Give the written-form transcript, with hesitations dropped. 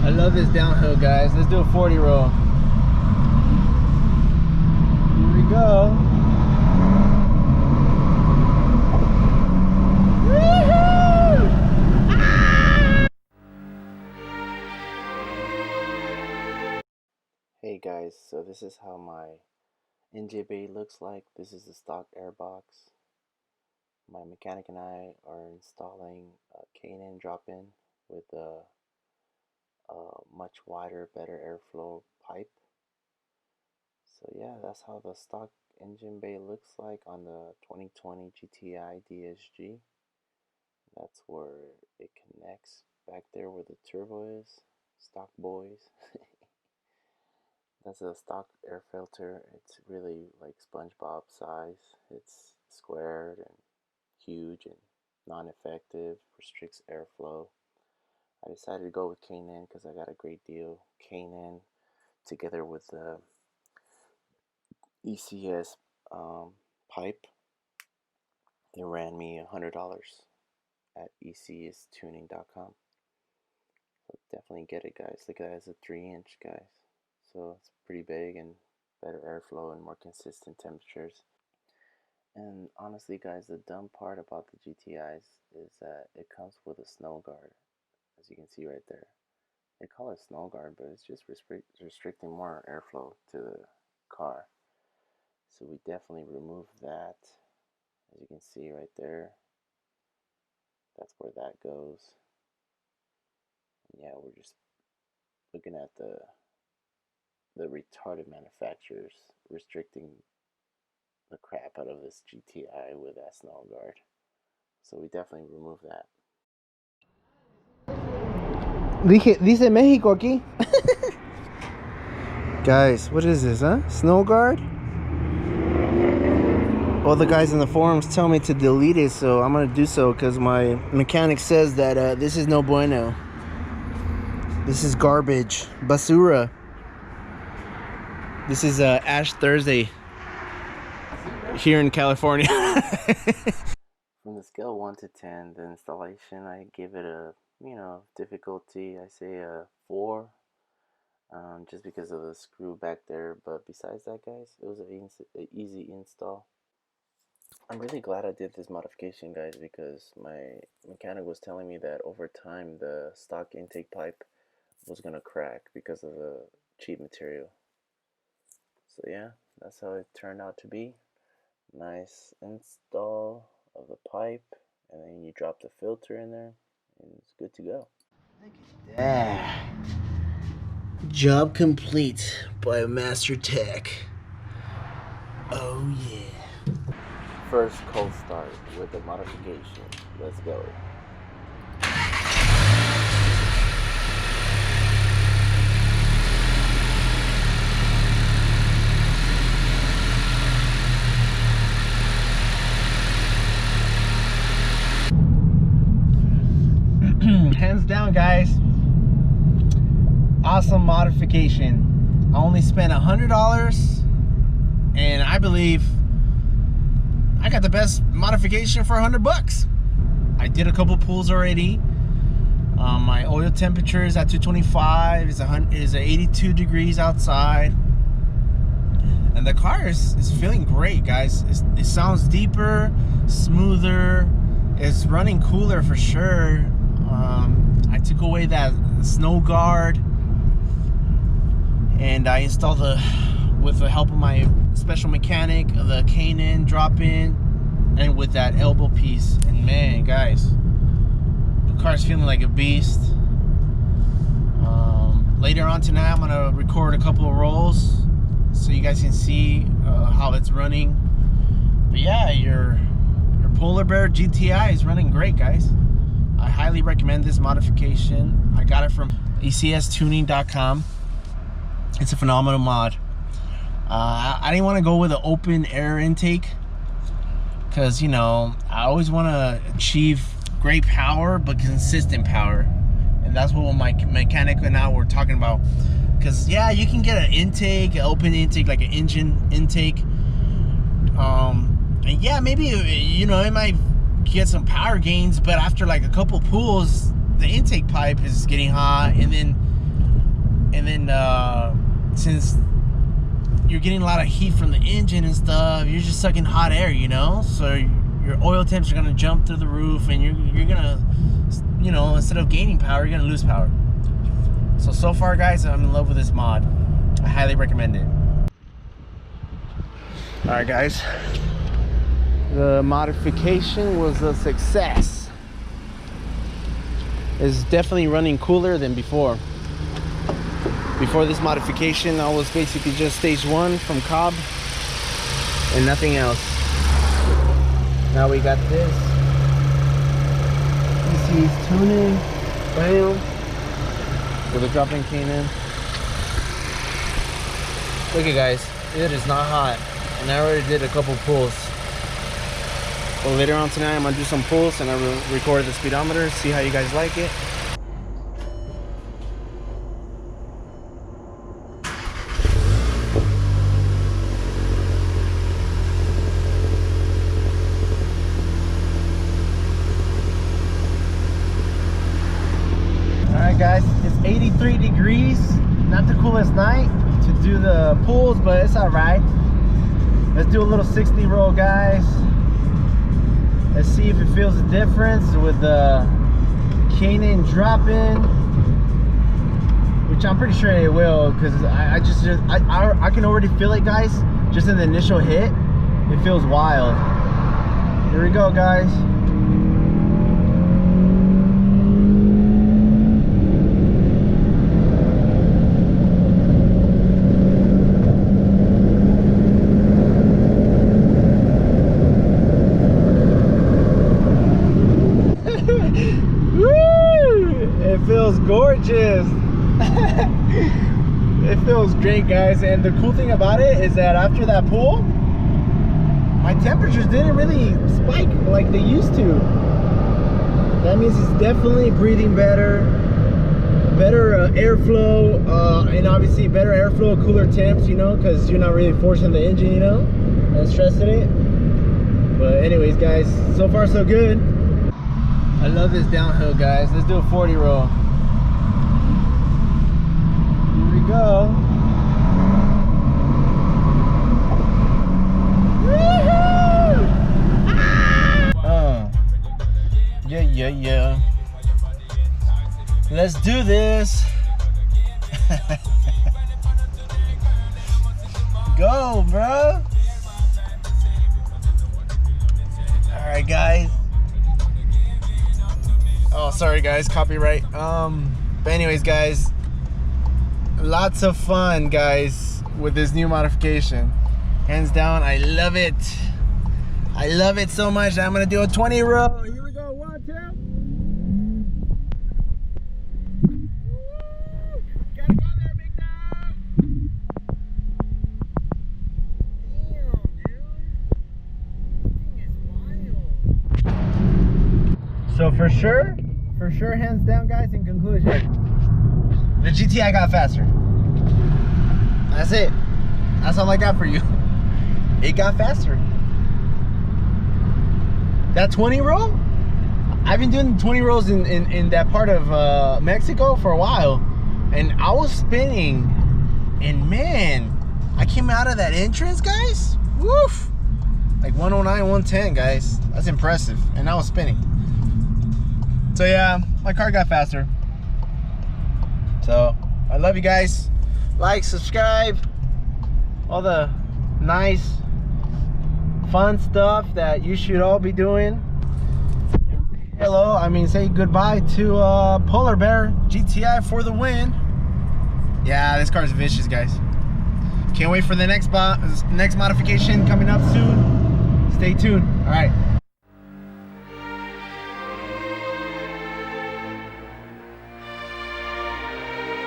I love this downhill, guys. Let's do a 40 roll. Here we go. Woohoo! Ah! Hey guys, so this is how my NJ bay looks like. This is the stock airbox. My mechanic and I are installing a K&N drop-in with a much wider, better airflow pipe. So yeah, that's how the stock engine bay looks like on the 2020 GTI DSG. That's where it connects back there where the turbo is. Stock boys. That's a stock air filter. It's really like SpongeBob size. It's squared and huge and non-effective, restricts airflow. I decided to go with K&N because I got a great deal. K&N together with the ECS pipe, it ran me $100 at ecstuning.com. So definitely get it, guys. Look at that, it's a 3-inch, guys. So it's pretty big and better airflow and more consistent temperatures. And honestly, guys, the dumb part about the GTIs is that it comes with a snow guard, as you can see right there. They call it snow guard, but it's just restricting more airflow to the car. So we definitely remove that, as you can see right there. That's where that goes. And yeah, we're just looking at the retarded manufacturers restricting the crap out of this GTI with that snow guard. So we definitely remove that. Dice México aquí. Guys, what is this, huh? Snow guard? All the guys in the forums tell me to delete it, so I'm gonna do so because my mechanic says that this is no bueno. This is garbage. Basura. This is Ash Thursday here in California. From the scale 1 to 10, the installation, I give it a, difficulty, I say a 4. Just because of the screw back there. But besides that, guys, it was an easy install. I'm really glad I did this modification, guys, because my mechanic was telling me that over time the stock intake pipe was gonna crack because of the cheap material. So yeah, that's how it turned out to be. Nice install of the pipe, and then you drop the filter in there, and it's good to go. Look at that. Job complete by Master Tech. Oh yeah. First cold start with the modification. Let's go. Hands down, guys. Awesome modification. I only spent $100, and I believe I got the best modification for $100. I did a couple pulls already. My oil temperature is at 225. It's 82 degrees outside, and the car is feeling great, guys. It sounds deeper, smoother. It's running cooler for sure. I took away that snow guard, and I installed with the help of my special mechanic, the K&N drop-in, and with that elbow piece. And man, guys, the car's feeling like a beast. Later on tonight, I'm gonna record a couple of rolls so you guys can see how it's running. But yeah, your Polar Bear GTI is running great, guys. I highly recommend this modification. I got it from ecstuning.com. It's a phenomenal mod. I didn't want to go with an open air intake because, I always want to achieve great power but consistent power, and that's what my mechanic and I were talking about. Because yeah, you can get an intake, an open intake, like an engine intake, and yeah, maybe it might get some power gains, but after like a couple pulls, the intake pipe is getting hot, and then And then since you're getting a lot of heat from the engine and stuff, you're just sucking hot air, you know? So your oil temps are gonna jump through the roof, and you're gonna, you know, instead of gaining power, you're gonna lose power. So far guys, I'm in love with this mod. I highly recommend it. Alright guys, the modification was a success. It's definitely running cooler than before. Before this modification, I was basically just stage 1 from Cobb and nothing else. Now we got this. ECU's tuning, bam, with a drop-in K&N. Look at guys, it is not hot, and I already did a couple pulls. Well, later on tonight, I'm gonna do some pulls and I will record the speedometer, see how you guys like it. Alright guys, it's 83 degrees, not the coolest night to do the pulls, but it's alright. Let's do a little 60 roll guys. Let's see if it feels a difference with the K&N drop-in, which I'm pretty sure it will, because I can already feel it guys, just in the initial hit. It feels wild. Here we go guys. It feels gorgeous. It feels great guys, and the cool thing about it is that after that pull, my temperatures didn't really spike like they used to. That means it's definitely breathing better airflow, and obviously better airflow, cooler temps, you know, because you're not really forcing the engine, you know, and stressing it. But anyways guys, so far so good. I love this downhill guys. Let's do a 40 roll. Here we go. Woohoo! Yeah. Let's do this. Go, bro. All right, guys. Oh, sorry guys, copyright. But anyways guys, lots of fun guys with this new modification. Hands down, I love it. I love it so much that I'm gonna do a 20 roll. Here we go, 1, 2. Gotta go there, big dog. Damn, dude. This thing is wild. So for sure, hands down guys, in conclusion, the GTI got faster. That's it. That's all I got for you. It got faster. That 20 roll, I've been doing 20 rolls in that part of Mexico for a while, and I was spinning, and man, I came out of that entrance guys, woof, like 109, 110 guys. That's impressive. And I was spinning. So yeah, my car got faster. So I love you guys. Like, subscribe, all the nice fun stuff that you should all be doing. Hello, I mean say goodbye to Polar Bear GTI for the win. Yeah, this car is vicious guys. Can't wait for the next modification coming up soon. Stay tuned. All right.